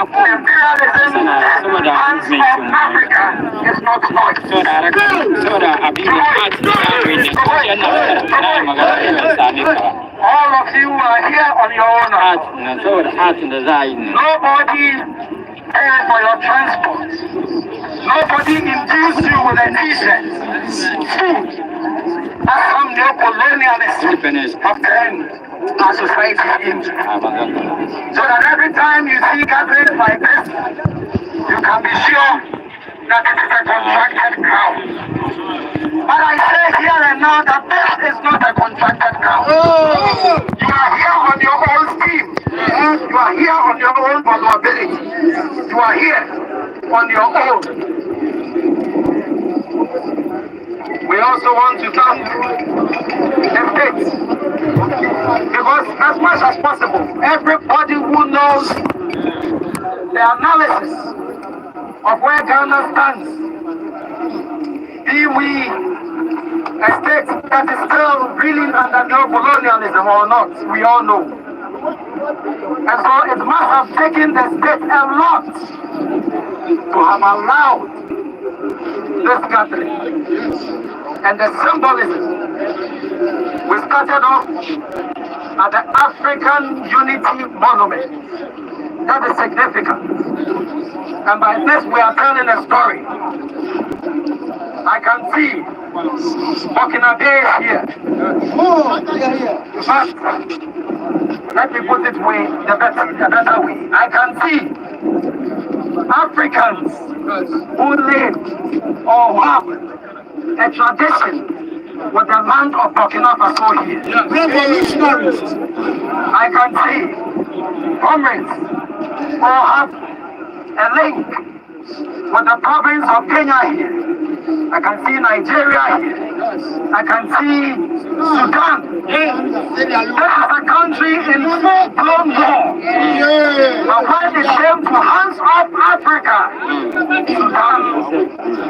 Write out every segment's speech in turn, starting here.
Imperialism and Africa is not lost. All of you are here on your own. Nobody paid for your transport. Nobody induced you with a t-shirt, food. That's how neocolonialists have turned our society into. So that every time you see gatherings like this, you can be sure that it is a contracted crowd. But I say here and now that this is not a contracted crowd. You are here on your own steam. You are here on your own vulnerability. You are here on your own. We also want to thank the states, because as much as possible, everybody who knows the analysis of where Ghana stands, be we a state that is still reeling under neo-colonialism or not, we all know. And so it must have taken the state a lot to have allowed this gathering. And the symbolism, we started off at the African Unity Monument. That is significant. And by this we are telling a story. I can see Burkina Faso here. But let me put it the better way. I can see Africans who live or have a tradition with the land of Burkina Faso here. Revolutionaries. I can see comrades who have a link with the province of Kenya here. I can see Nigeria here. I can see Sudan. This is a country in full-blown war. But when it came to hands off Africa, Sudan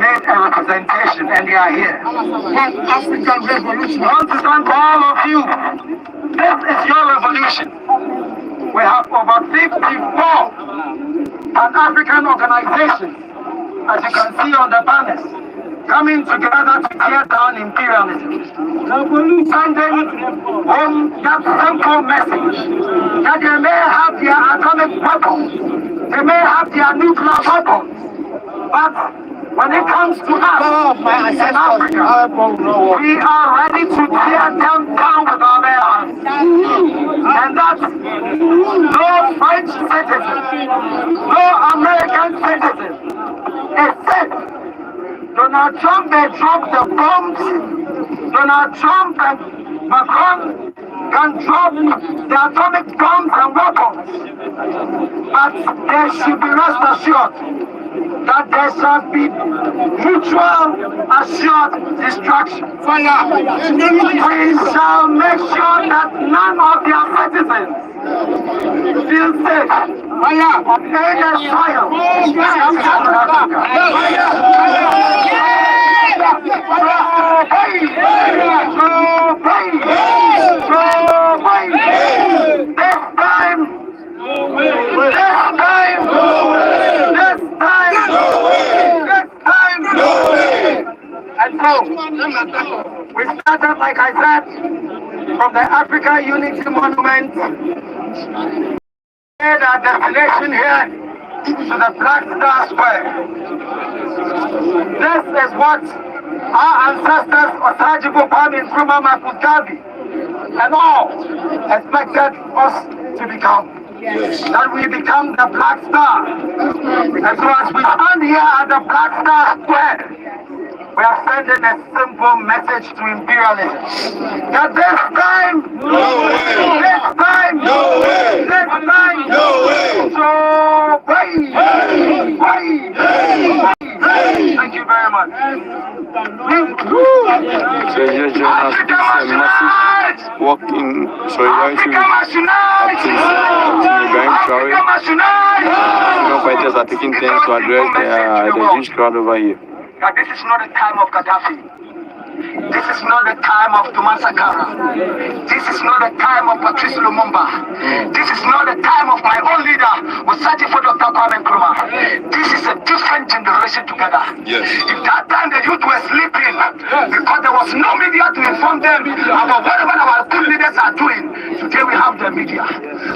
made a representation and they are here. African revolution. I want to thank all of you. This is your revolution. We have over 54 Pan-African organizations, as you can see on the banners, coming together to tear down imperialism. Sending home that simple message that they may have their atomic weapons, they may have their nuclear weapons, but when it comes to us in Africa, we are ready to tear them down with our bare hands. And that no French citizen, no American citizen is safe. Donald Trump, they dropped the bombs. Donald Trump and Macron can drop the atomic bombs and weapons. But they should be rest assured that there shall be mutual assured destruction. Fire! We shall make sure that none of their citizens feel safe. Fire! On any soil in And so, we started, like I said, from the Africa Unity Monument, made our destination here to the Black Star Square. This is what our ancestors, Osajibo Kwame Nkrumah Maputabi, and all expected us to become. Yes. That we become the Black Star. And so as we stand here at the Black Star Square, we are sending a simple message to imperialism. That this time, no way. This time, no way. This time, no way. So, thank you very much. So here Jhone has a massive walking solidarity with Ibrahim Traoré. Freedom fighters are taking turns to address the huge crowd over here. That this is not a time of Gaddafi. This is not the time of Thomas Sankara. This is not the time of Patrice Lumumba. This is not the time of my own leader, Osaji for Dr. Kwame Nkrumah. This is a different generation together. Yes. If that time the youth were sleeping because there was no media to inform them about whatever our good leaders are doing, today we have the media.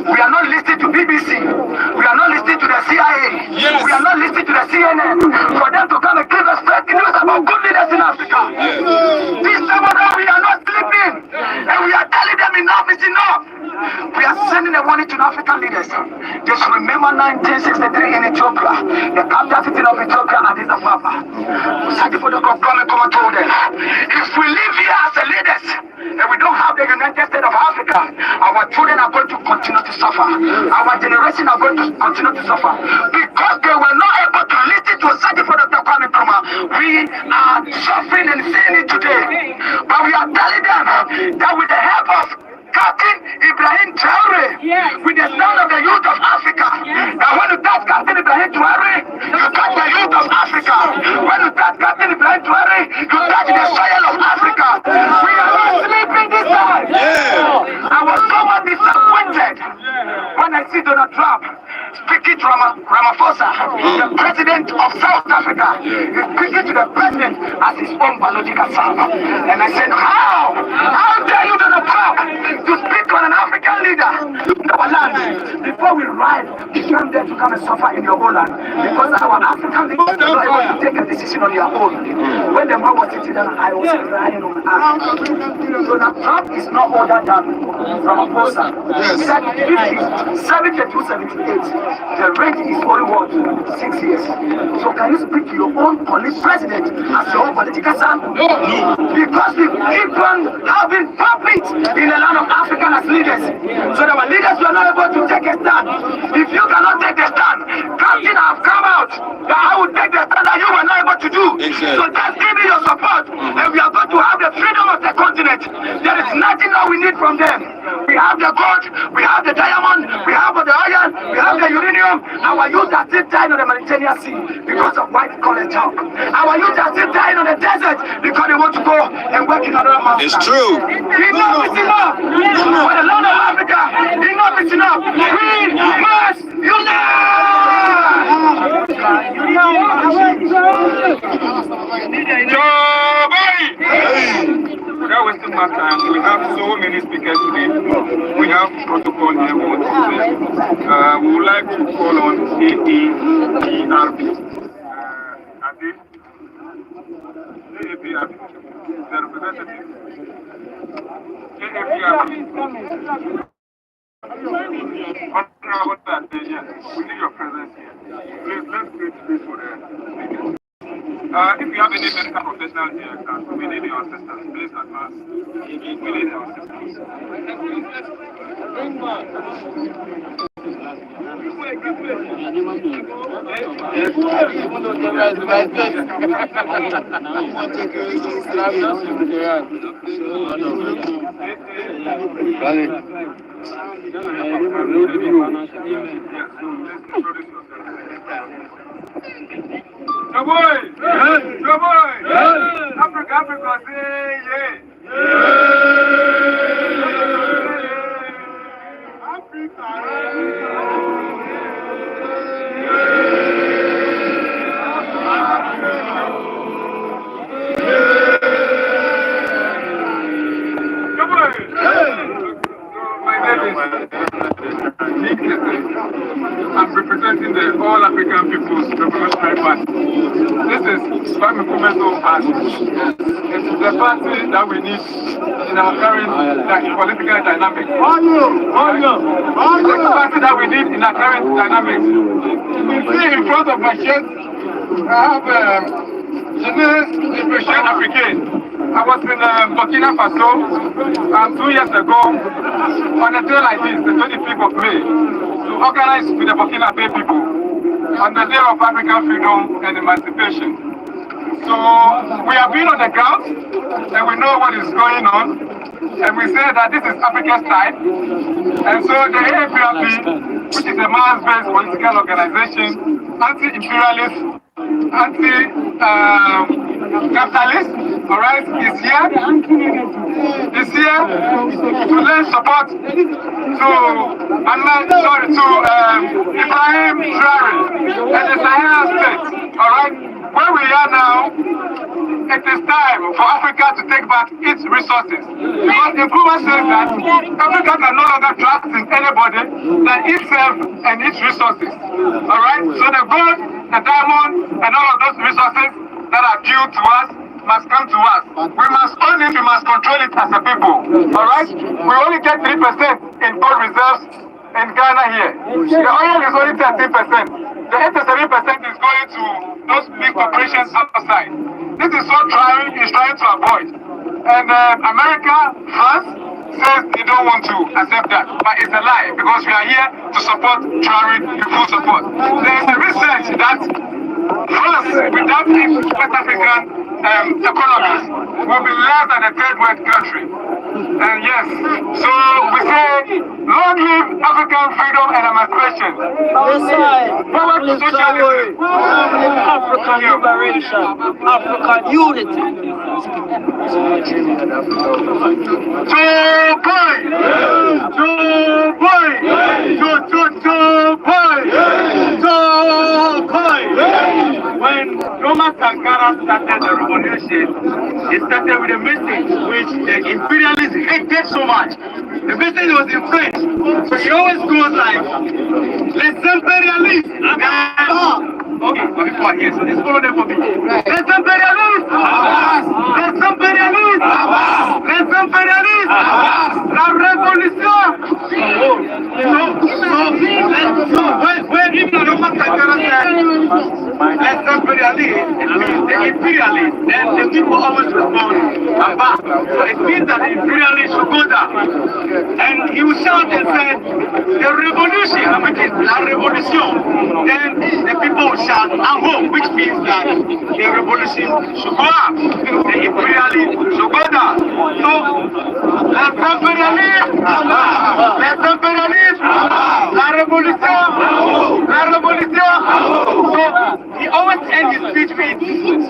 We are not listening to BBC. We are not listening to the CIA. Yes. We are not listening to the CNN for them to come and give us fake news about good leaders in Africa. Yes. This time around, we are not sleeping, and we are telling them enough is enough. We are sending a warning to the African leaders. They should remember 1963 in Ethiopia, the capital city of Ethiopia, Addis Ababa. Osaji for the Kwame Nkrumah told them, if we live here as the leaders, and we don't have the United States of Africa, our children are going to continue to suffer. Our generation are going to continue to suffer because they were not able to listen to Osaji for Dr. Kwame Nkrumah. We are suffering and seeing it today, but we are telling them that with the help of Captain Ibrahim Traoré, with the sound of the youth of Africa, that when you touch Captain Ibrahim Traoré, you touch the youth of Africa. When you touch Captain Ibrahim Traoré, you touch the soil of Africa. We are not sleeping this time. I was so much disappointed when I see Donald Trump speaking to Ramaphosa, the president of South Africa. He's speaking to the president as his own biological son. And I said, how dare you, Donald Trump, to speak on an African leader in our land before we ride, you came there to come and suffer in your own land because our African leaders were not able to take a decision on their own. When the man was sitting down, I was crying on earth. Donald Trump is not older than Ramaphosa. He said 72, 78. The range is only what? 6 years. So can you speak to your own president as your own political son? No. Because we keep on having puppets in the land of Africa as leaders. So that our leaders were not able to take a stand. If you cannot take a stand, Captain have come out that I will take the stand that you were not able to do. Exactly. So just give me your support and we are going to have the freedom of the continent. There is nothing that we need from them. We have the gold, we have the diamond, we have the iron, we have the uranium. Our youth are still dying on the Mediterranean Sea because of white collar job. Our youth are still dying on the desert because they want to go and work in another master. It's true. Enough is enough. For the land of Africa, enough is enough. We must unite. Without wasting my time, we have so many speakers today. We have protocol here. We would like to call on AAPRP. Adil, AAPRP, the representative. AAPRP. Honorable Sir, we need your presence here. Please, let's create space for the speakers. If you have any medical professionals here, we need your assistance. Please advance. We need your assistance. Africa, say yeah. I'm representing the All African People's Revolutionary Party. This is Ibrahim Party. It's the party that we need in our current political dynamics. It's the party that we need in our current dynamics. You see in front of my chest, I have Jhone, the President African. I was in Burkina Faso 2 years ago on a day like this, the 25th of May, to organize with the Burkina Faso people on the Day of African Freedom and Emancipation. So we have been on the ground and we know what is going on, and we say that this is Africa's time. And so the AAPRP, which is a mass-based political organization, anti-imperialist, anti-capitalist, alright, is here to lend support to Ibrahim Traoré and the Sahel States, alright? Where we are now, it is time for Africa to take back its resources. Because the Nkrumah says that Africa can no longer trust in anybody than itself and its resources. Alright? So the gold, the diamond, and all of those resources that are due to us must come to us. We must own it, we must control it as a people. Alright? We only get 3% in gold reserves in Ghana here. The oil is only 13%. The 87% is going to those big corporations outside. This is what Traoré is trying to avoid. And America, France, says they don't want to accept that. But it's a lie, because we are here to support Traoré with full support. There is a research that France, without its West African economies, will be less than a third world country. And yes, so we say, long live African freedom and emancipation. Power to socialism. African liberation. African unity. When Thomas Sankara started the revolution, he started with a message which the imperialists hated so much. The message was in French, so it always goes like, les impérialistes. Okay, before here, so this follow them for me. Les impérialistes! Les impérialistes! Les impérialistes! La révolution! So when even Thomas Sankara said, les impérialistes, it means the imperialists, then the people always respond, I'm back. So it means that the imperialists should go down. And he will shout and say, the revolution, which is la révolution, then the people will shout, I'm home, which means that the revolution should go up. The imperialists should go down. So, les impérialistes, la révolution, la révolution. So, he always ends his speech with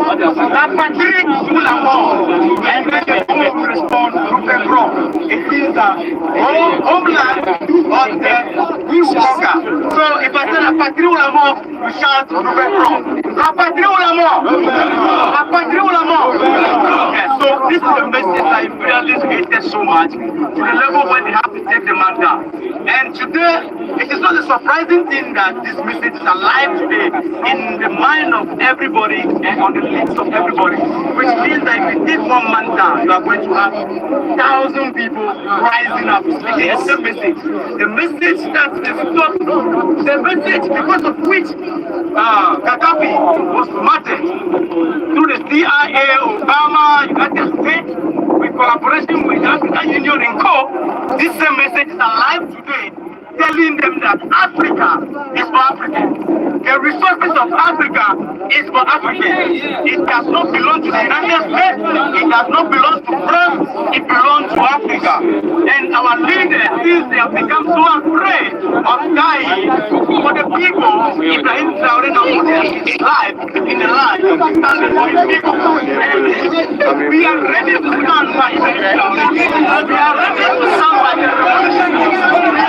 la patrie sous la mort. And then the people will respond, it means that homeland or the new worker. So if I say la patrie ou la mort, we shout la patrie ou la mort. La patrie ou la mort. Okay, so this is the message that imperialists hated so much to the level where they have to take the man down. And today, it is not a surprising thing that this message is alive today in the mind of everybody and on the lips of everybody, which means that if you take one man down, you are going to have 1,000 people rising up speaking the message. The message that is not the message because of which Gaddafi was martyred through the CIA, Obama, United States, with collaboration with the African Union and Co. This same message is alive today, telling them that Africa is for Africans. The resources of Africa is for Africans. It does not belong to the United States. It does not belong to France. It belongs to Africa. And our leaders, since they have become so afraid of dying for the people, Ibrahim Traoré now put his life in the line, standing for his people. And we are ready to stand by Ibrahim Traoré. We are ready to stand by the revolution. We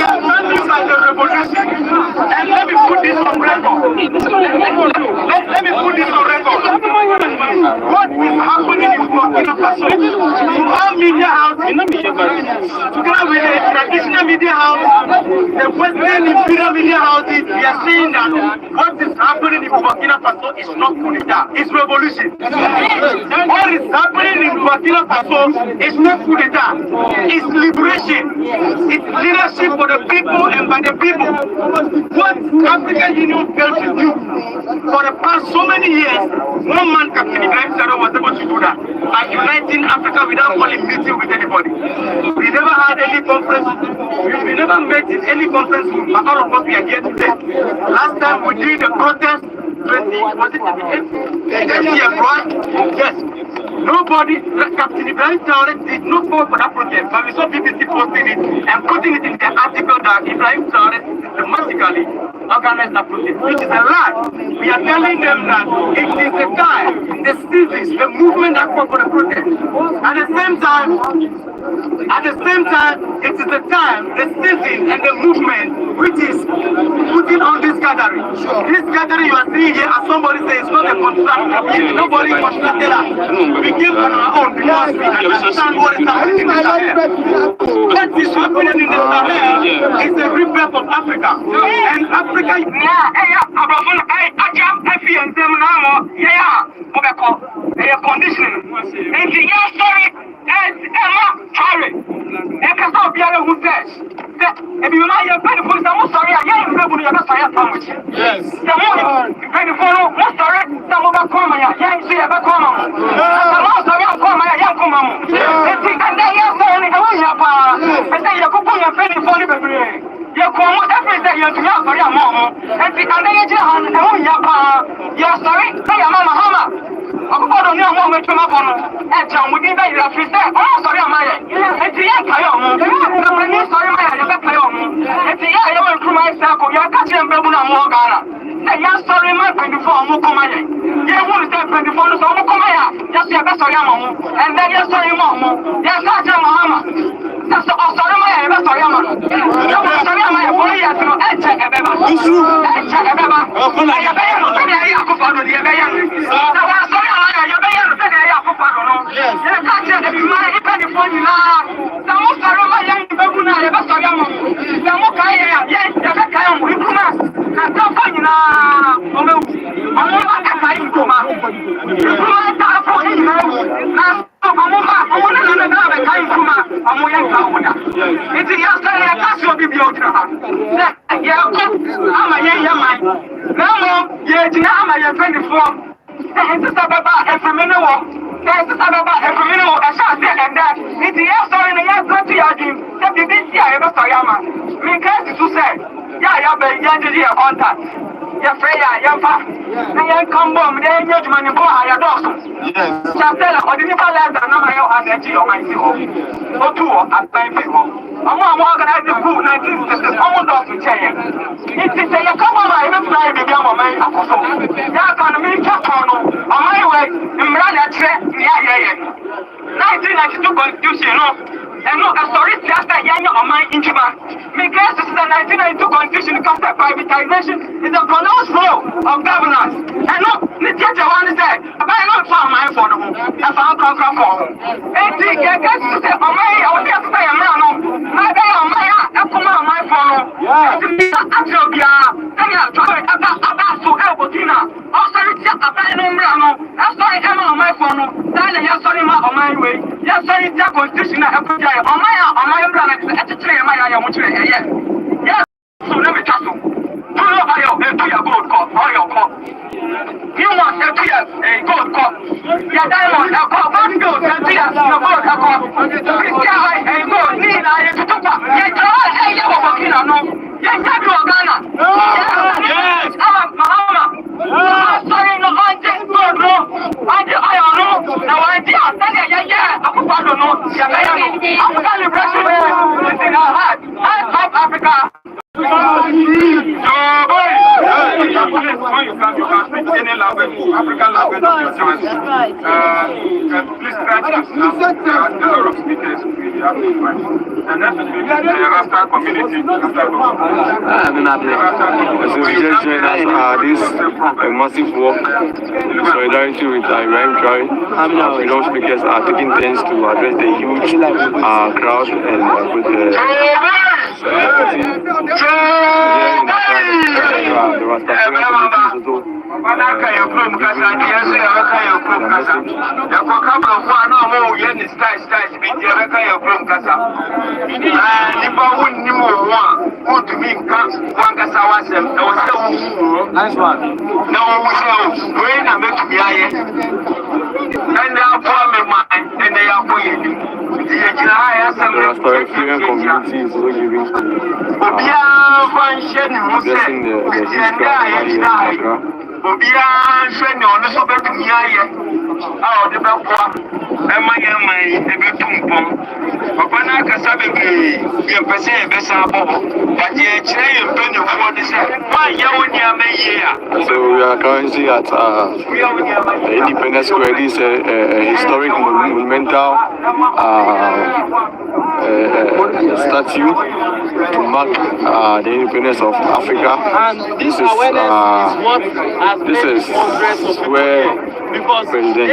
are standing by the revolution. And let me put this on record. Let me put this on record. What is happening in Burkina Faso? All media houses, together with the traditional media houses, the Western imperial media houses, we are saying that what is happening in Burkina Faso is not coup d'etat, it's revolution. What is happening in Burkina Faso is not coup d'etat, it's liberation. It's leadership for the people and by the people. What African Union failed to do for the past so many years, one man, Captain Ibrahim Traoré, was able to do that by uniting Africa without calling meeting with anybody. We never had any conference. We never met in any conference, but all of us we are here today. Last time we did a protest, 20, was it 28? Yes. Nobody, Captain Ibrahim Traoré did not fall for that protest, but we saw BBC posting it and putting it in the article that Ibrahim Traoré systematically organized that protest, which is a lie. We are telling them that it is the time, the seasons, the movement that fought for the protest. At the same time, it is the time, the season, and the movement which is putting on this gathering. This gathering you are seeing here, as somebody says, it's not a contract. Nobody constructed us. We came on our own because we understand what is happening in the Sahel. What is happening in the Sahel is a rebirth of Africa. And Africa is conditioning. And the story is Emma Traoré. And can stop the who says that if you like your penny for some sorry, I am able to have a sandwich. Yes. The more penny for most sorry, some of the comma, yeah, see a comma. The most of your comma, young comma. And they are saying, I want your power. And then you could put your penny for the baby. You come every day, you have for your mom. And the other hand, I want your power. You're sorry, say your mama, Hama. Ọkụkọdụ ní ọmọ ọmọ ìtumọ̀ fọnù ẹ̀jẹ̀ ọmọ ní bẹ́ẹ̀ yìí fi sẹ́ ọmọ sọ̀rọ̀ àmà yẹ ẹ̀tì yẹ kàyọ̀ ọmọ ẹ̀mọ ní sọ̀rọ̀ àmà yẹ ẹ̀bẹ̀ kàyọ̀ ọmọ ẹ̀tì yẹ ẹ̀yẹ wọn kúrò ẹ̀sẹ̀ àkọ́ yẹ kájí ẹ̀mbẹ́ mu náà mọ́ ọ̀gára ẹ̀yẹ sọ̀rọ̀ ẹ̀mọ ìpèndìfọ̀ ọmọ kọ́má yẹ yẹ wọ́n sẹ́ ìpèndìfọ̀ ọmọ sọ ọmọ kọ́má yẹ yẹ sọ ẹ̀bẹ̀ sọ̀rọ̀ àmà ọmọ ẹ̀ndẹ́ yẹ sọ̀rọ̀ ẹ̀mọ ọmọ yẹ sáàjẹ́ mahama ọ̀sọ̀rọ̀ àmà yẹ ẹ̀bẹ̀ sọ̀rọ̀ àmà sọ̀rọ̀ àmà yẹ fọ́lẹ́ yẹ sọ̀rọ̀ ẹ̀jẹ̀ ẹ̀bẹ̀ bá ẹ̀yẹ bẹ́yẹ lọ sọ́dọ̀ ẹ̀yẹ àkọ́kọ́ ọ̀dọ̀ ẹ̀yẹ bẹ́yẹ and no, a story just a young or my intima. Because this is the 1992 constitution, because privatization is a pronounced role of governance. And no, the judge one said, but I don't find my phone. I found Concord. And the guess to say, oh, my, I will just say a man. My day on my phone. Actually, I have tried about to help Tina. Also, it's a bad number. I'm sorry, Emma on my phone. Then I sorry, on my way. Yes, sorry, it's a constitution. On my brother, at the train, my eye, yes. So let me tell you. Follow your gold cup, or your cup. You want a gold cup. Your diamond, a cup, one gold, a gold cup. A gold, need I to talk about. Yes, I have a volcano. Yes, I do a Ghana. Yes, I'm Mahama. Sorry, no, I just don't know. I don't know. Now I did. I don't know. I'm celebrating in our heart. I love Africa. You can speak any language, African language of your choice. Please try to understand. There are a lot of speakers we have to find. And that's the Rasta community. So we just joined us this massive walk in solidarity with Ibrahim Traoré. Freedom speakers are taking turns to address the huge crowd and with the nice one. No, when I make me and they are forming mine, and they are putting the Restoration community is also giving blessing the Obia Shen on the Soviet Union. Oh, the Belcoa. Am I a man? The Betum Papa Naka be a person, but yet, penny for this. Why you So we are currently at the Independence Square. This is a historic monumental statue to mark the independence of Africa. And this is where President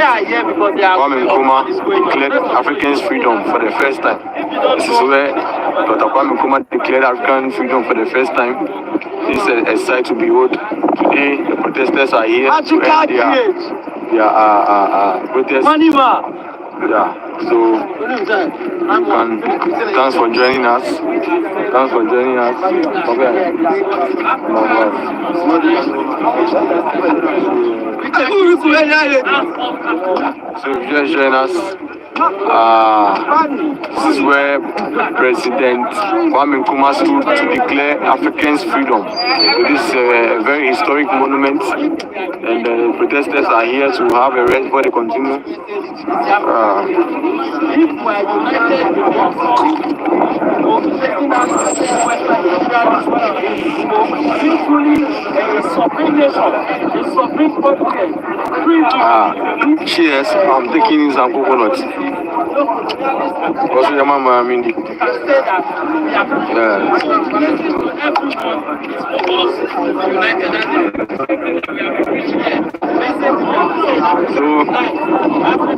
Kwame Nkrumah declared Africans' freedom for the first time. This is where Dr. Kwame Nkrumah declared African freedom for the first time. This is a sight to behold. Today, the protesters are here to end their protest. Yeah, so thanks for joining us. Thanks for joining us. So just join us. This is where President Kwame Nkrumah stood to declare Africans' freedom. So this is a very historic monument, and the protesters are here to have a rest before they continue. Cheers, I'm taking in some coconuts. What's your mama, I mean? So,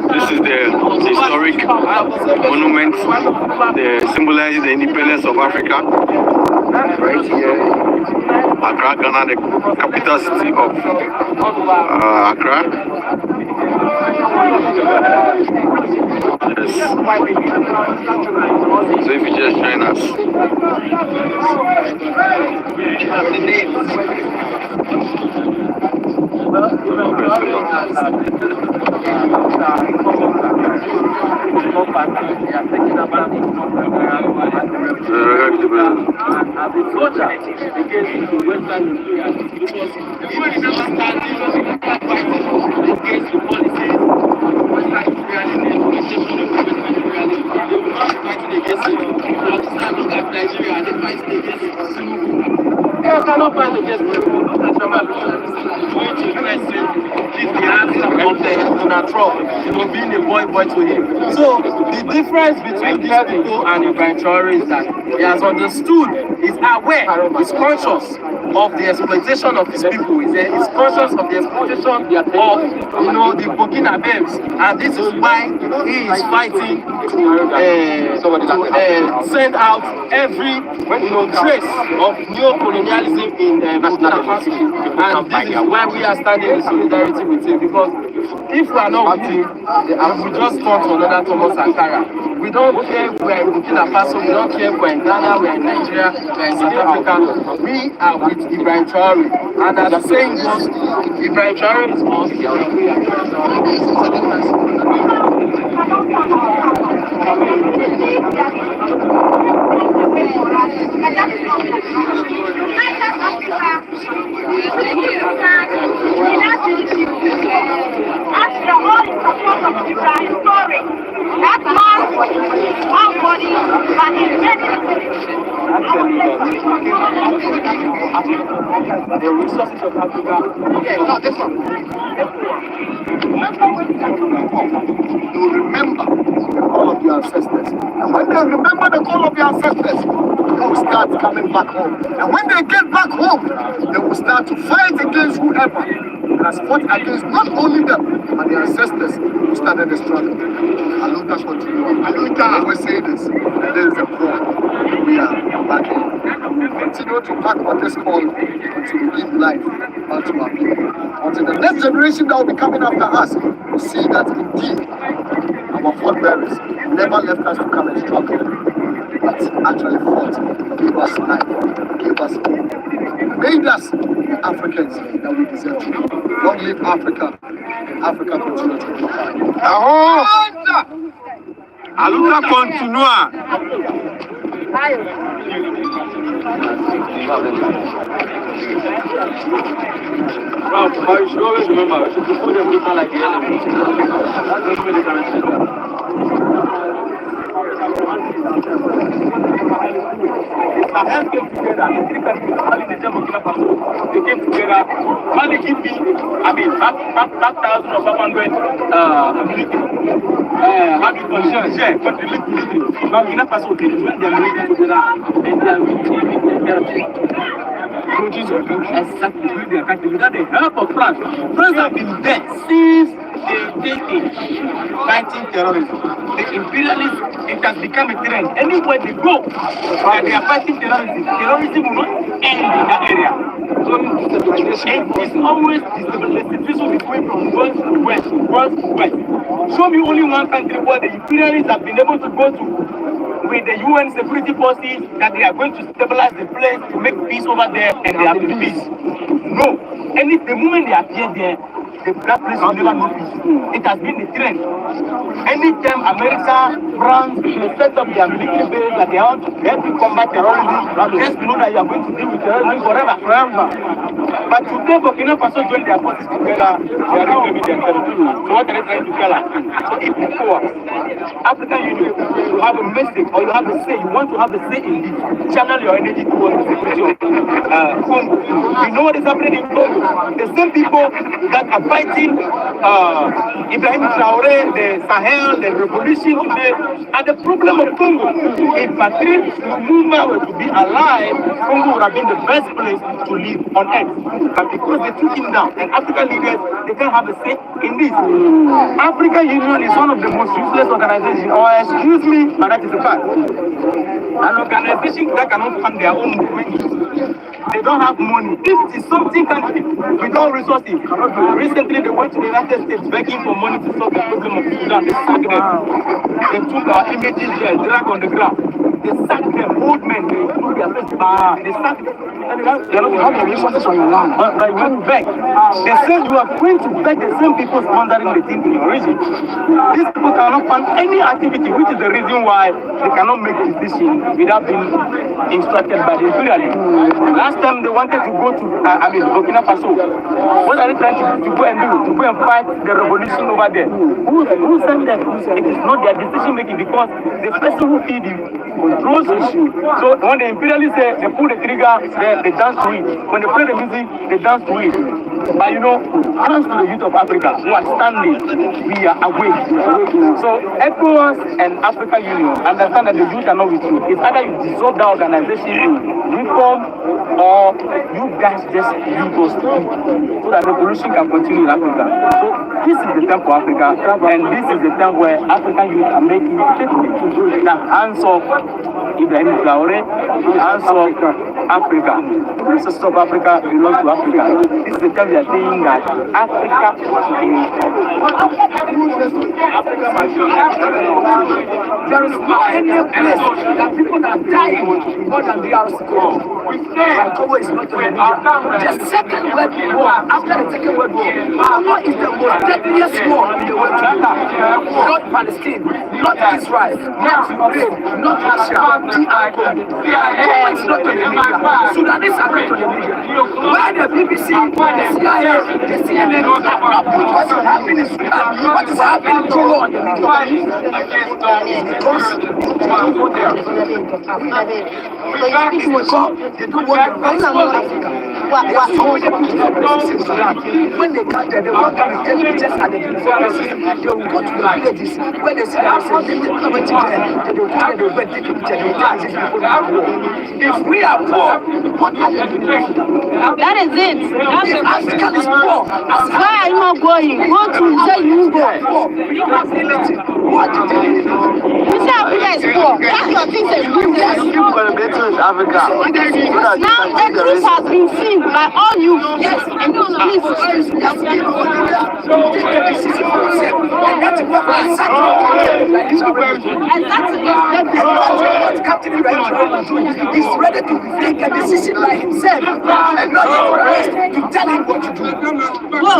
this is the historic monument that symbolizes the independence of Africa. Right here, Accra, Ghana, the capital city of Accra. Yes. So if you just join us. Being a boy to him. So the difference between these people and Ibrahim Traoré is that he has understood, is aware, is conscious of the exploitation of his people. He's conscious of the exploitation of the Burkina Babes, and this is why he is fighting to send out every trace of neo-colonialism in Burkina Faso. And this is why we are standing in solidarity with him, because if we are not with him, we just turn to another Thomas Sankara. We don't care if we are in Burkina Faso, we don't care if we are in Ghana, we are in Nigeria, we are in South Africa. We are with Ibrahim Traoré. And as the saying goes, Ibrahim Traoré is us. The resources of Africa. No, this one. You remember the call of your ancestors. And when they remember the call of your ancestors, they will start coming back home. And when they get back home, they will start to fight against whoever has fought against not only them, but their ancestors who started the struggle. Aluta continua. Aluta, I always say this. There is a call. We are back home. We will continue to back on this call until we give life unto our people. Until the next generation that will be coming after us will see that indeed our forebearers never left us to come and struggle, but actually fought, gave us life, gave us hope, made us the Africans that we deserve to be. Long live Africa, and Africa continue to be high. Aluta continua. But you should always remember, you should put them people like the enemy. That's really the Sahel came together, the three countries, Mali, Niger, Burkina Faso, they came together. Mali give me, back thousands of 500 military. How do you condition? Yeah, but the military. Burkina Faso, they join their military together and they are retaining their exactly with their country without the help of France. France have been there since they fighting terrorism. The imperialists, it has become a trend. Anywhere they go, they are fighting terrorism. Terrorism will not end in that area. So it's always the situation is going from west to west, west to west. Show me only one country where the imperialists have been able to go to with the UN security forces that they are going to stabilize the place to make peace over there and they have the peace. No. The moment they appear there, that place will never know peace. It has been the trend. Anytime America, France, they set up their military base that they want to help you combat terrorism, just know that you are going to deal with terrorism forever. But today, Burkina Faso joined their forces together, they are reclaiming their territory. So what are they trying to tell us? So if you go African Union, you have a message or you have a say, you want to have a say in this, channel your energy towards the security of Congo. You know what is happening in Congo? The same people that are fighting Ibrahim Traoré, the Sahel, the revolution today, and the problem of Congo. If Patrice Lumumba were to be alive, Congo would have been the best place to live on earth. But because they took him down, and African leaders, they can't have a say in this. African Union is one of the most useless organizations, or excuse me, but that is a fact. An organization that cannot fund their own movement. They don't have money. This is something country without resources. Recently, they went to the United States begging for money to solve the problem of Sudan. They sacked them. They took our images there, drag on the ground. They sacked them, old men. They took their face. They sacked them. They don't have the resources on your land. But you went to beg. They said you are going to beg the same people sponsoring the thing in your region. These people cannot fund any activity, which is the reason why they cannot make decisions without being instructed by the imperialists. Last time they wanted to go to, Burkina Faso. What are they trying to go and do? To go and fight the revolution over there. Who sent them? It is not their decision making because the person who feed you controls you. So when the imperialists say they pull the trigger, they dance to it. When they play the music, they dance to it. But thanks to the youth of Africa who are standing, we are awake. So ECOWAS and African Union understand that the youth are not with you. It's either you dissolve that organization, reform, or you guys just leave us so that revolution can continue in Africa. So this is the time for Africa, and this is the time where African youth are making statements. Now, hands off Ibrahim Traoré, hands off Africa. The resources of Africa belong to Africa. This is the time we are saying that Africa is there is no any place that people are dying more than the RC. Congo is not in the second World War, after the Second World War, Congo is the most deadliest war in the world. Not Palestine, not Israel, not Ukraine, not Russia, Congo is not in the media. Sudanese are not in the media. Why the BBC, the CIA, the CNN not put what is happening in Sudan, what is happening in Congo on the media? Because they don't go there. They don't want Africa. When they come there, they won't come and take pictures at the places. They will go to the villages where they see there is a little community there. They will come and they will take a picture. They will tell these people that are poor. If we are poor, what are you doing? That is it. Africa is poor. Why are you not going? Go to say you go. We don't have anything. What do you do? You say Africa is poor. That's your thing is good. People are better in Africa. Now the truth has been seen by all you. Yes, and please. Captain Ibrahim is ready to take a decision by himself and not for the rest to tell him what to do. For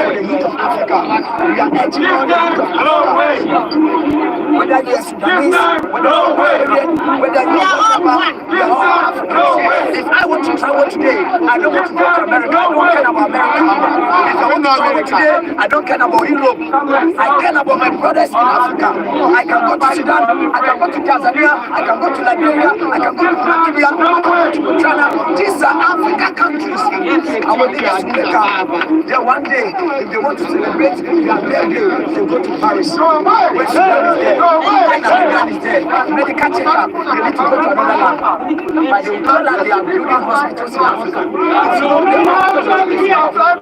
the youth of Africa. We are edging on the youth of Africa. Whether they are Sudanese, whether you are one, we are all Africans. If I want to travel today, I don't want to go to America. I don't care about America. If I want to travel today, I don't care about Europe. I care about my brothers in Africa. I can go to Sudan, I can go to Tanzania, I can go to Nigeria, I can go to Namibia, I can go to Botswana. These are African countries. Our leaders will come. Then one day, if they want to celebrate their birthday, they go to Paris. When Sudan is there, when Sudan is there, medical checkup, they need to go to another land. By the way, they are building hospitals in Africa. If you don't get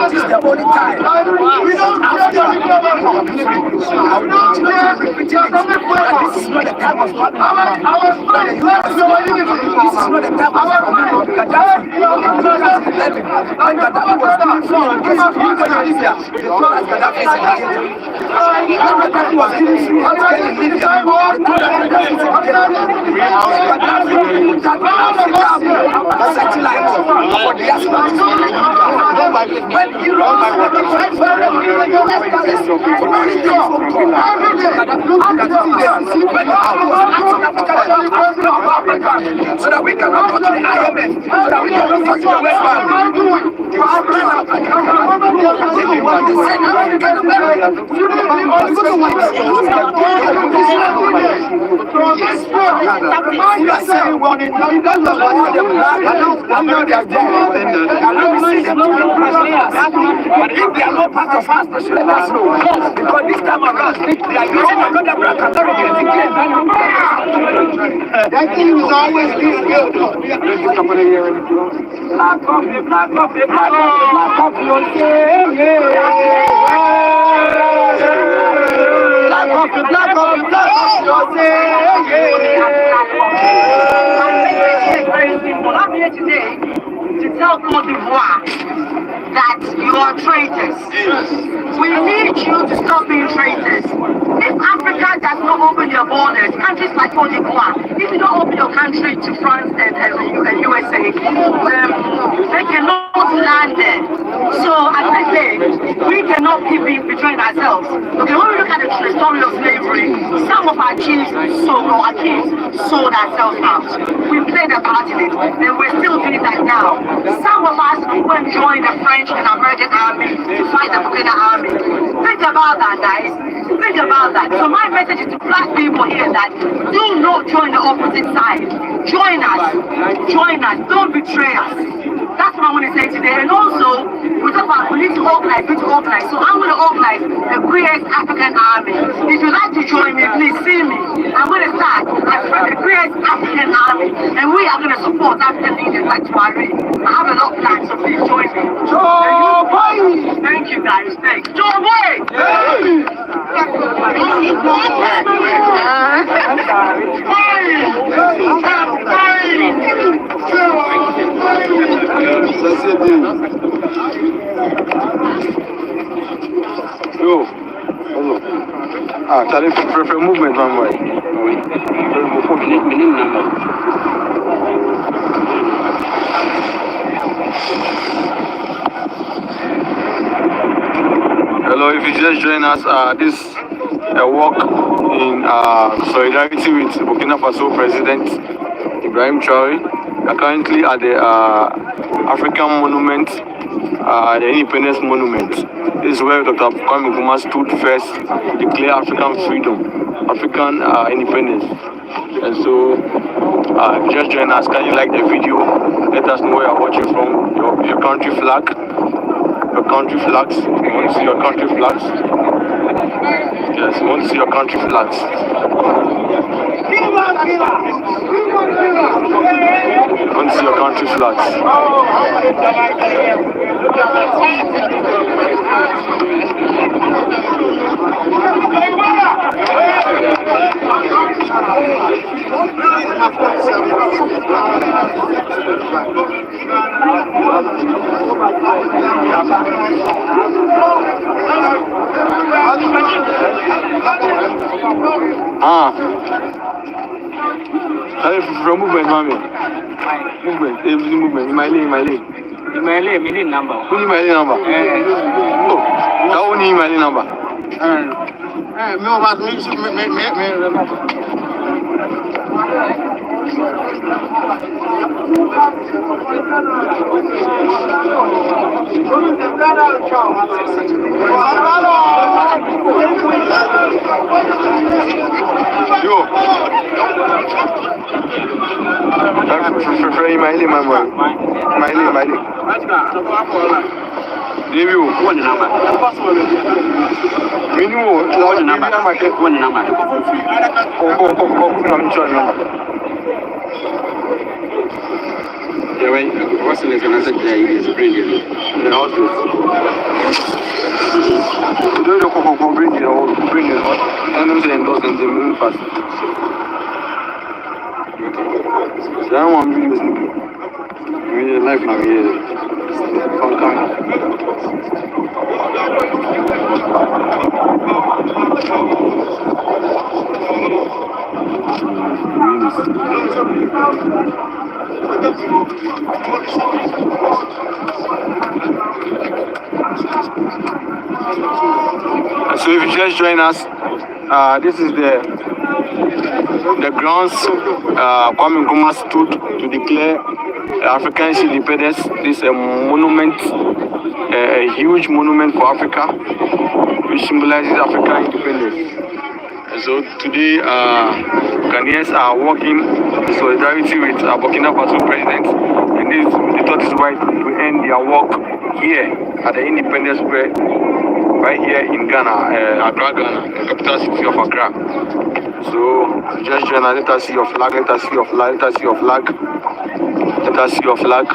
this is the only time we don't have to this is not the time of this is not the time of Gaddafi. When Gaddafi was doing free Libya, they told us Gaddafi is in Libya. When Gaddafi was giving free healthcare in Libya, they told us Gaddafi is in Libya. Gaddafi Africa satellite for the when Europe so that we cannot go to the IMF, so that we cannot go to the West Bank. But if they are not part of us, they should let us know. Because this time around, they are using another black authority again. That thing is always being built. Black coffee, black coffee, black coffee, black coffee, black coffee, black coffee, black coffee, I'm here today to tell Cote d'Ivoire that you are traitors. We need you to stop being traitors. If Africa does not open their borders, countries like Cote d'Ivoire, if you don't open your country to France and USA, they cannot land there. So as I say, we cannot keep betraying ourselves. Okay, when we look at the story of slavery, some of our chiefs sold ourselves out. We played a part in it, and we're still doing that now. Some of us went join the French and American army to fight the Burkina army. Think about that, guys. Think about that. So my message is to black people here that do not join the opposite side. Join us. Join us. Don't betray us. That's what I want to say today. And also, we talk about we need to organize. So I'm going to organize the greatest African army. If you'd like to join me, please see me. I'm going to start as the greatest African army. And we are going to support African leaders like Traoré. I have a lot of plans, so please join me. Jhone! Thank you, guys. Thanks. Jhone! Yo, hello. T'allais faire mouvement, moi. Hello, if you just join us, this walk in solidarity with Burkina Faso President Ibrahim Traoré. We are currently at the African Monument, the Independence Monument. This is where Dr. Kwame Nkrumah stood first to declare African freedom, African independence. And so, if you just join us, can you like the video? Let us know where you're watching from, your country flag. Your country flags. You want to see your country flags? Yes, you want to see your country flags. You want to see your country flags. From movement, mommy. Movement, every movement. In my lane. Me need number. Who need my lane number? Oh, that one need my lane number. Yo. My lane. Début, One number. minimum, One number. Yeah, wait. What's the next one? I said, yeah, it is brilliant. The hospital. Don't look for bring it. And I'm saying those things move fast. That one videos. Really life now here. So if you just join us, this is the grounds Kwame Nkrumah stood to declare African independence. This is a monument, a huge monument for Africa, which symbolizes African independence. So today, Ghanaians are working in solidarity with Burkina Faso president, and they thought it's right to end their work here at the Independence Square, right here in Ghana, Accra, Ghana, the capital city of Accra. So just join us. Let us see your flag. Let us see your flag. Let us see your flag. Let us see your flag.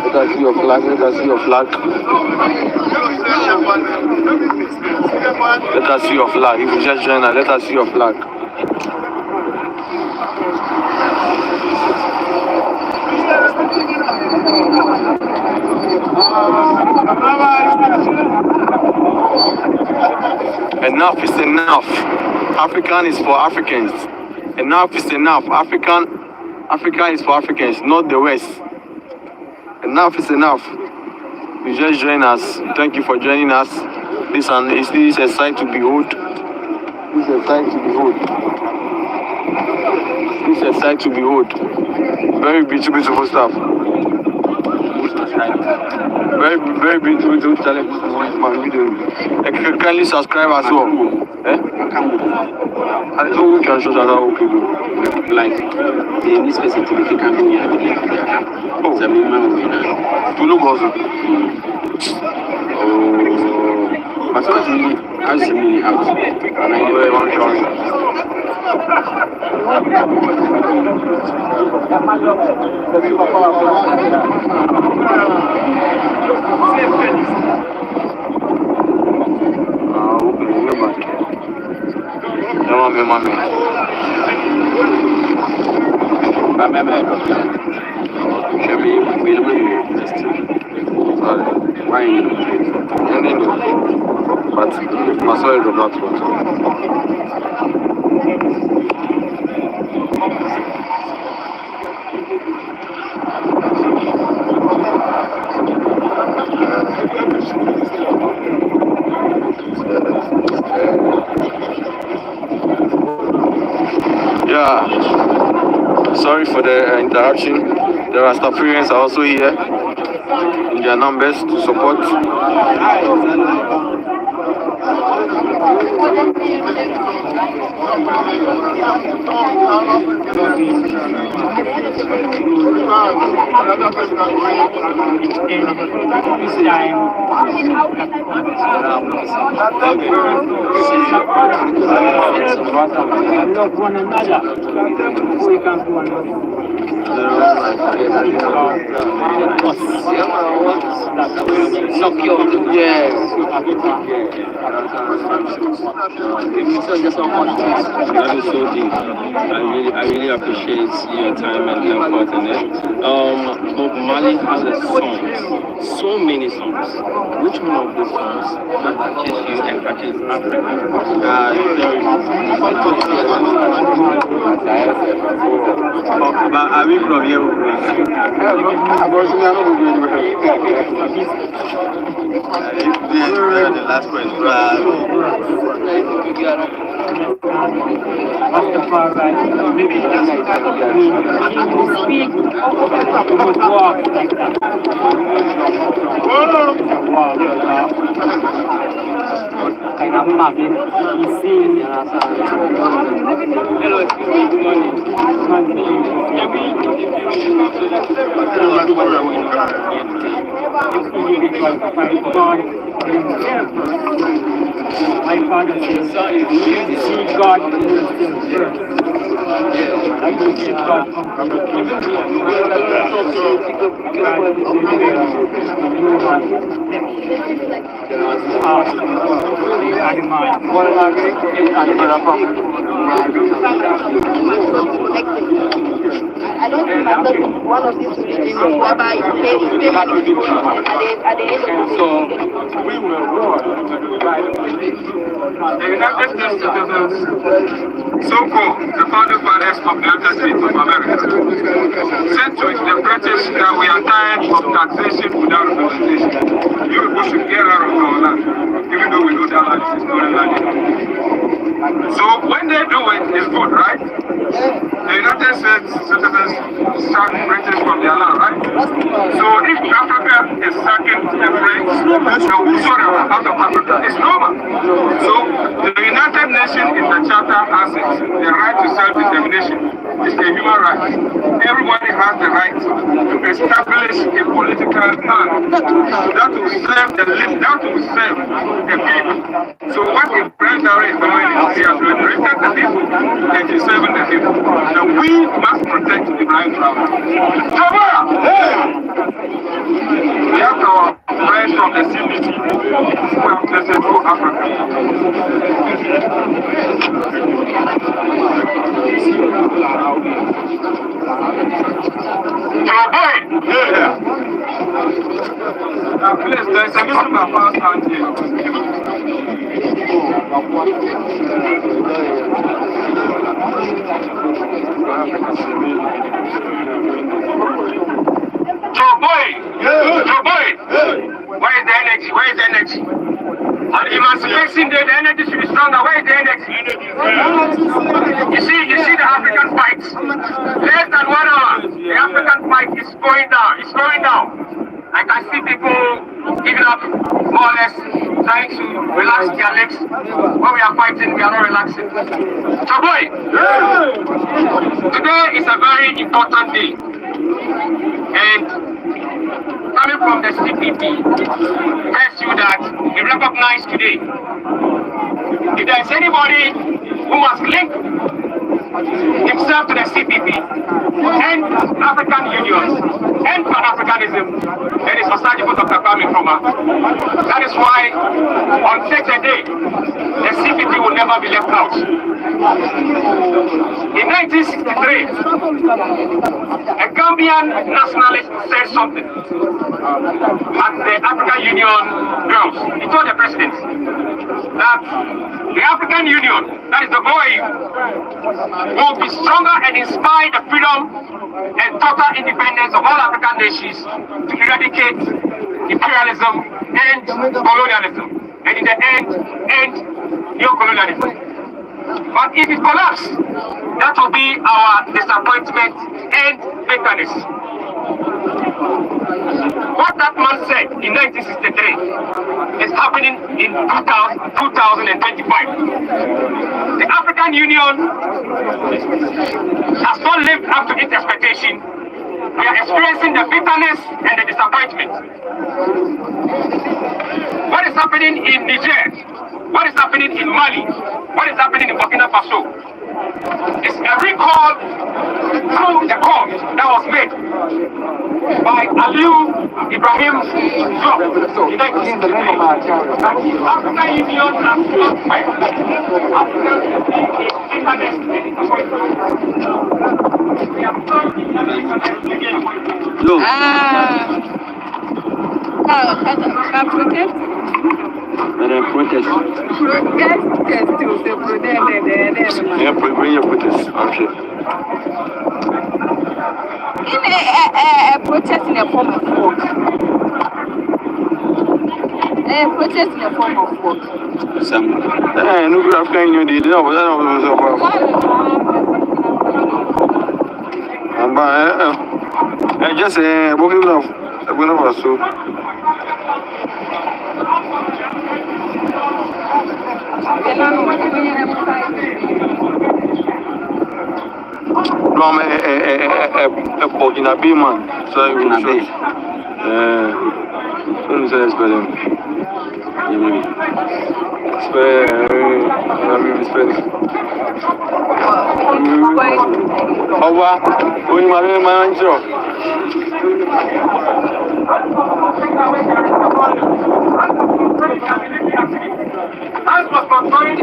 Let us see your flag. Let us see your flag. Let us see your flag. If you just join us, let us see your flag. Enough is enough. African is for Africans. Enough is enough. Africa is for Africans, not the West. Enough is enough. You just join us. Thank you for joining us. This is a sight to behold. This is a sight to behold. This is a sight to behold. Very beautiful stuff. Very beautiful talent. Kindly subscribe as well. I know we can show that okay. Like, in this specific can be here. Oh, the minimum winner. To look also. Oh, but as a mini out. And I very one chance. Mami. Why? But my soil does not want. Yeah, sorry for the interruption. The Rastafarians are also here in their numbers to support. That is so deep. I really appreciate your time and effort in it. Bob Marley has a song, so many songs. Which one of these songs has touched you and touches Africa? But are we from here? The last question. My father says, see God first. I will see God from the I don't remember one of these religions whereby you pay money at the end of the day. We will war. The United States citizens, so-called the founding fathers of the United States of America, said to the British that we are tired of taxation without representation. You people should get out of our land, even though we know that land is not a land. So when they do it, it's good, right? The United States citizens sack British from their land, right? So if Africa is sacking the French, whosoever out of Africa, it's normal. So the United Nations in the Charter has it, the right to self-determination. It's a human right. Everybody has the right to establish a political plan that will serve the people. So what Ibrahim Traoré is doing is he has liberated the people and he's serving the people. And we must protect Ibrahim Traoré. We have our friends from the CBT who have listened to Africa. Now please, there's a mission of our stand here. Where is the energy? Where is the energy? On Emancipation Day, the energy should be stronger. Where is the energy? You see the African fight. Less than 1 hour, the African fight is going down. It's going down. I can see people giving up, more or less, trying to relax their legs. When we are fighting, we are not relaxing. So boy, today is a very important day. And coming from the CPP, tells you that we recognize today, if there is anybody who must link himself to the CPP and African Union and Pan-Africanism, then it's Osajibo Dr. Kwame Nkrumah. That is why on such a day, the CPP will never be left out. In 1963, a Gambian nationalist said something at the African Union grounds. He told the president that the African Union, that is the OAU, will be stronger and inspire the freedom and total independence of all African nations to eradicate imperialism and colonialism, and in the end neo-colonialism. But if it collapses, that will be our disappointment and bitterness. What that man said in 1963 is happening in 2025. The African Union has not lived up to its expectation. We are experiencing the bitterness and the disappointment. What is happening in Niger? What is happening in Mali? What is happening in Burkina Faso? It's a recall through the call that was made by Ibrahim in the name of our terrorists. African Union has bring your protest. Okay. In a protest in a form of work. A protest in a form of work. Some. No good African Union did not. I just working off. I'm going to so. No, I'm a Burkina Faso man. So you will say. Don't say spell him. As was concerning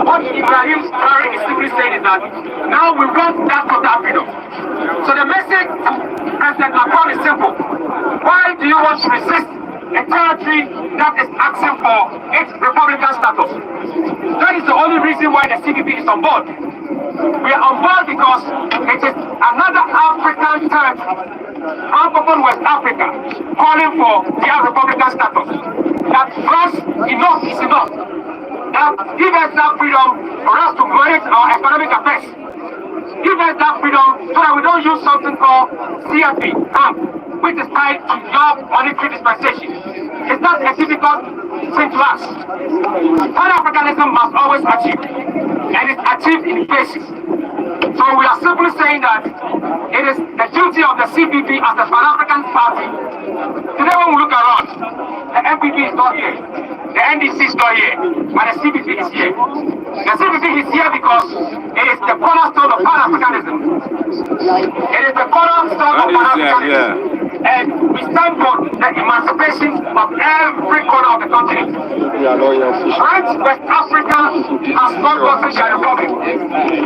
what Ibrahim's Traoré is simply saying is that now we want that total freedom. So the message to President Macron is simple. Why do you want to resist a territory that is asking for its Republican status? That is the only reason why the CPP is on board. We are on board because it is another African territory, Francophone West Africa, calling for their Republican status. That first, enough is enough. That give us that freedom for us to manage our economic affairs. Give us that freedom so that we don't use something called CFP, which is tied to your monetary dispensation. It's not a difficult thing to us. Pan-Africanism must always achieve, and it's achieved in phases. So we are simply saying that it is the duty of the CPP as the Pan-African party. Today when we look around, the MPP is not here, the NDC is not here, but the CPP is here. The CPP is here because it is the cornerstone of Pan-Africanism. It is the cornerstone of Pan-Africanism. And we stand for the emancipation of every corner of the continent. Right? West Africa has not gotten their republic.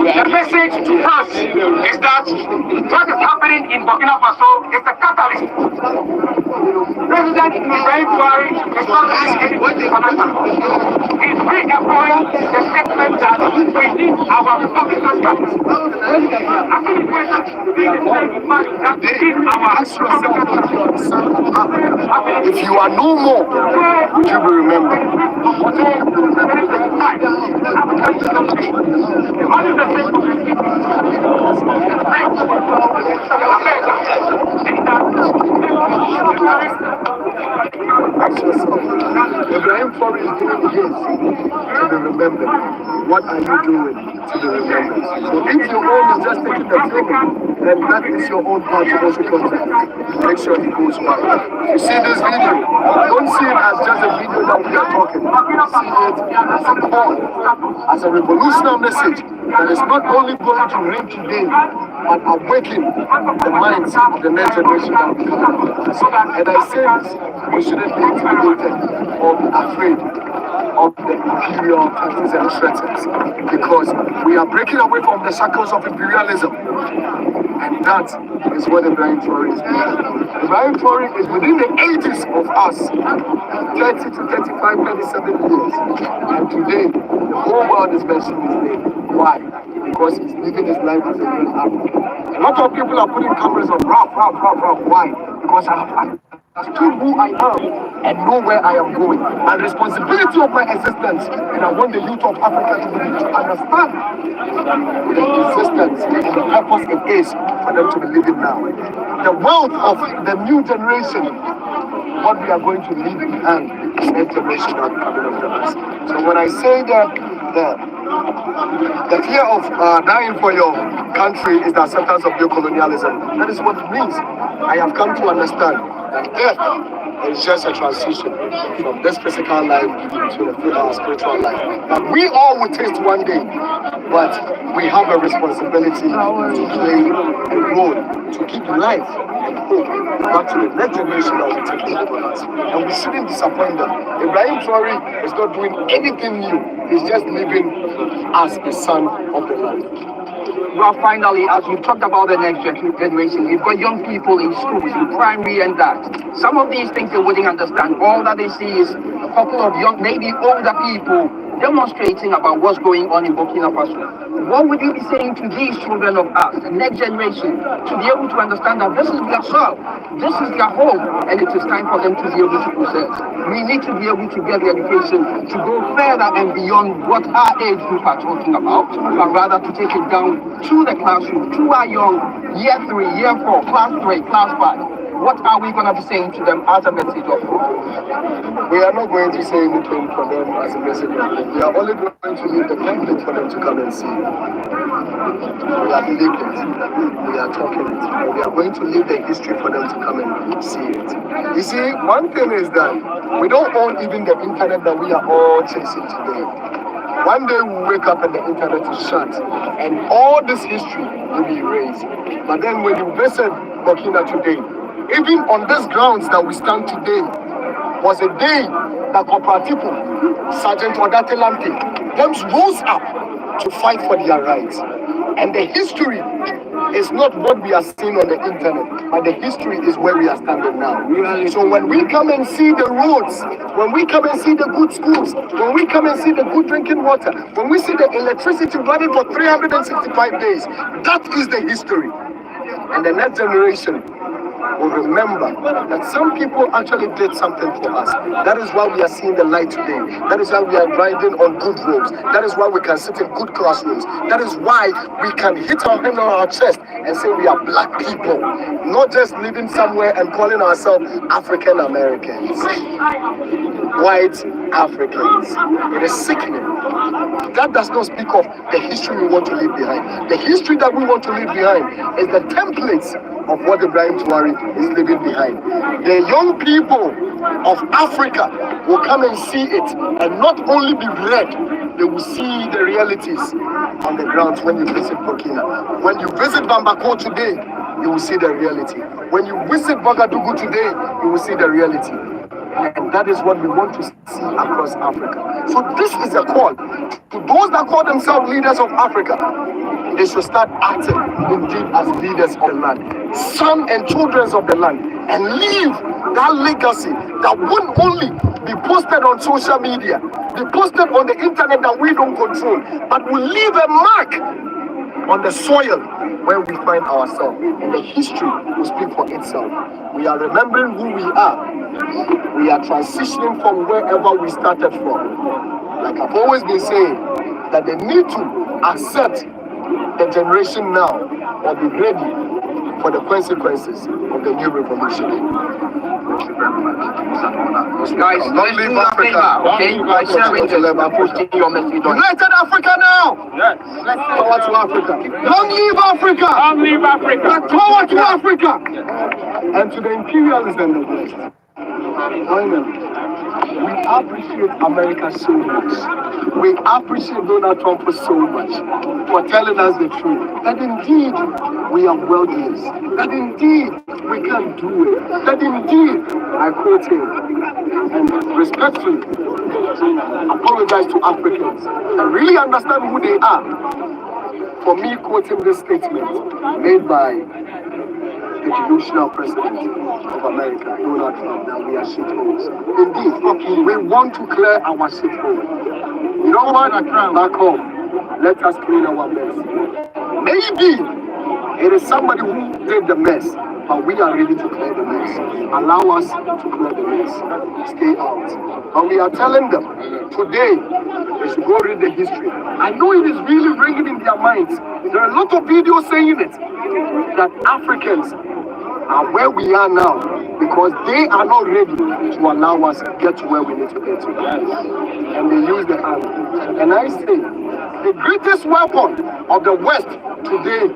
The message to us is that what is happening in Burkina Faso is a catalyst. President Ibrahim Traoré is not doing anything international. He's re-employing the statement that we need our Republican status. Actually, President that we need our Republican. If you are no more, you will remember. Ask yourself, Ibrahim Traoré is doing this to be remembered. What are you doing to be remembered? So if your own is just taking the film, then that is your own part to also contact. Make sure it goes well. You see this video, don't see it as just a video that we are talking. See it as a call, as a revolutionary message that is not only going to ring today, but awaken the minds of the next generation that will come. And I say this, we shouldn't be intimidated or be afraid of the imperial tactics and threats, because we are breaking away from the shackles of imperialism. And that is what Ibrahim Traoré is doing. Ibrahim Traoré is within the ages of us, 30 to 35, 37 years. And today, the whole world is mentioning his name. Why? Because he's living his life as a real African. A lot of people are putting cameras on Ralph. Why? Because I have understood who I am and know where I am going, and responsibility of my existence. And I want the youth of Africa to be able to understand the existence and the purpose it is for them to be living now. The wealth of the new generation, what we are going to leave behind, the next generation that will be coming after us. So when I say that the fear of dying for your country is the acceptance of your colonialism, that is what it means. I have come to understand that death is just a transition. from this physical life to the spiritual life. And we all will taste one day, but we have a responsibility to play a role to keep life and hope back to the next generation that will take over us. And we shouldn't disappoint them. Ibrahim Traoré is not doing anything new. He's just living as a son of the land. Well, finally, as we talked about the next generation, we've got young people in schools, in primary and that. Some of these things they wouldn't understand. All that they see is a couple of young, maybe older people demonstrating about what's going on in Burkina Faso. What would you be saying to these children of us, the next generation, to be able to understand that this is their soul, this is their home, and it is time for them to be able to possess? We need to be able to get the education to go further and beyond what our age group are talking about, but rather to take it down to the classroom, to our young year 3, year 4, class 3, class 5. What are we going to be saying to them as a message of hope? We are not going to say anything for them as a message of hope. We are only going to leave the template for them to come and see. We are living it. We are talking it. But we are going to leave the history for them to come and see it. You see, one thing is that we don't own even the internet that we are all chasing today. One day we'll wake up and the internet is shut and all this history will be erased. But then when you visit Burkina today, even on these grounds that we stand today, was a day that Cooperative Sergeant Odatelante, them rose up to fight for their rights. And the history is not what we are seeing on the internet, but the history is where we are standing now. So when we come and see the roads, when we come and see the good schools, when we come and see the good drinking water, when we see the electricity running for 365 days, that is the history. And the next generation will remember that some people actually did something for us. That is why we are seeing the light today. That is why we are riding on good roads. That is why we can sit in good classrooms. That is why we can hit our hand on our chest and say we are black people, not just living somewhere and calling ourselves African Americans, white Africans. It is sickening. That does not speak of the history we want to leave behind. The history that we want to leave behind is the templates of what Ibrahim Traoré is leaving behind. The young people of Africa will come and see it and not only be read, they will see the realities on the ground when you visit Burkina. When you visit Bamako today, you will see the reality. When you visit Ouagadougou today, you will see the reality. And that is what we want to see across Africa. So this is a call to those that call themselves leaders of Africa. They should start acting indeed as leaders of the land, sons and children of the land, and leave that legacy that won't only be posted on social media, be posted on the internet that we don't control, but will leave a mark on the soil where we find ourselves. And the history will speak for itself. We are remembering who we are. We are transitioning from wherever we started from. Like I've always been saying, that they need to accept the generation now or be ready for the consequences of the new revolution. Guys, don't leave Africa, okay? By sharing this, posting your message on. United Africa now! Yes. Power to Africa. Don't leave Africa! Don't leave Africa! Power to Africa! And to the imperialists and the West. We appreciate America so much. We appreciate Donald Trump so much for telling us the truth. That indeed we are wealthy. That indeed we can do it. That indeed, I quote him, and respectfully apologize to Africans and really understand who they are. For me quoting this statement made by the delusional president of America, Donald Trump, that we are shitholes. Indeed, we want to clear our shithole. You know what? Back home, let us clean our mess. Maybe it is somebody who did the mess, but we are ready to clear the mess. Allow us to clear the mess. Stay out. But we are telling them, today, they should go read the history. I know it is really ringing in their minds. There are a lot of videos saying it, that Africans are where we are now because they are not ready to allow us to get to where we need to get to. And they use the army. And I say, the greatest weapon of the West today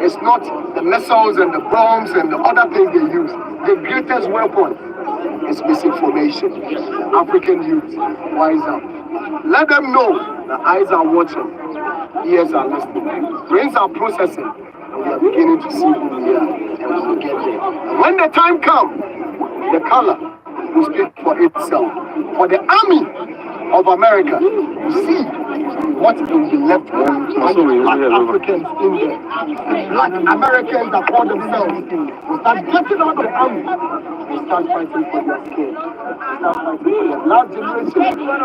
is not the missiles and the bombs and the other things they use. The greatest weapon is misinformation. African youth, wise up. Let them know that eyes are watching, ears are listening, brains are processing, and we are beginning to see who we are, and we will get there. And when the time comes, the color will speak for itself. For the army of America, you see what will be left when Africans in there, like Americans that call themselves, will start getting out of the army, will start fighting for their skin, will start fighting for their last generation,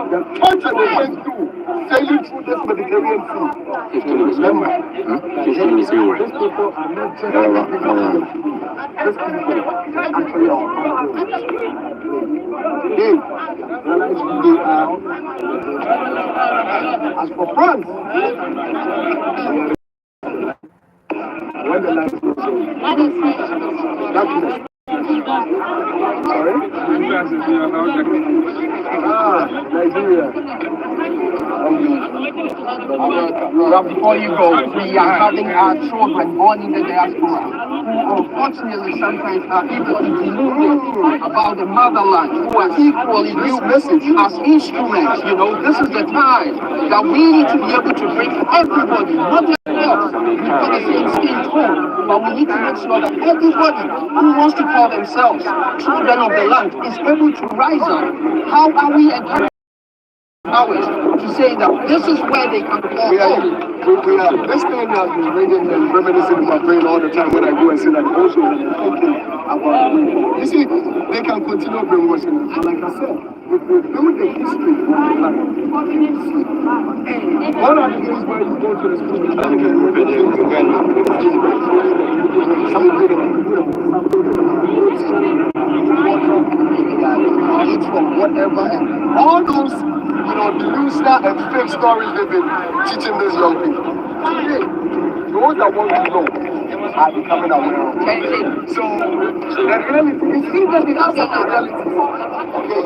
the torture they went through, sailing through this Mediterranean Sea. Remember, these people are not just these people actually are. They are. As for France, when the light goes on, darkness. Sorry? Nigeria. Well, before you go, we are having our children born in the diaspora who unfortunately sometimes are equally deluded about the motherland, who are equally used as instruments. You know, this is the time that we need to be able to bring everybody, not just us, we've got the same skin tone, but we need to make sure that everybody who wants to call themselves children of the land is able to rise up. How are we encouraging ours to say that this is where they can call home? This thing has been ringing and reminiscing in my brain all the time when I go and see that also thinking about it. You see, they can continue brainwashing us. Like I said, if we build the history of the land, one of the things where you go to the school from whatever and all those delusional and fake stories they've been teaching these young people. Today, those that want to know are becoming aware of it. So, the reality is even the outside reality. Okay?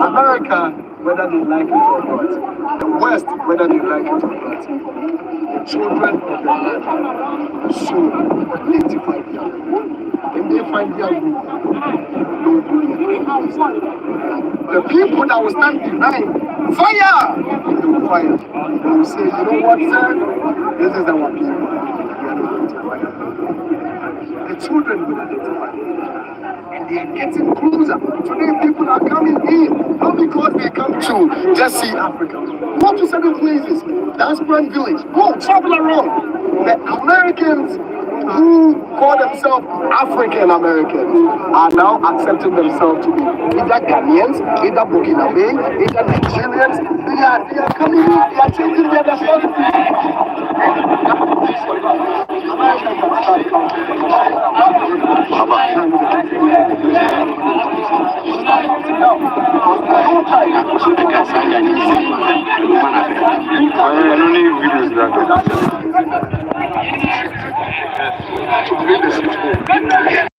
America, whether they like it or not, the West, whether they like it or not, the children of the land should identify them. If they find their group, the people that will stand behind, fire! They will fire. They will say, you know what, sir? This is our people. We are not going to fire. The children will identify. And they are getting closer. Today, people are coming in, not because they come to just see Africa. Go to certain places. That's Brand Village. Go, travel around. The Americans who call themselves African Americans are now accepting themselves to be either Ghanaians, either Burkinabe, either Nigerians. They are coming in, they are changing their nationality. To bring the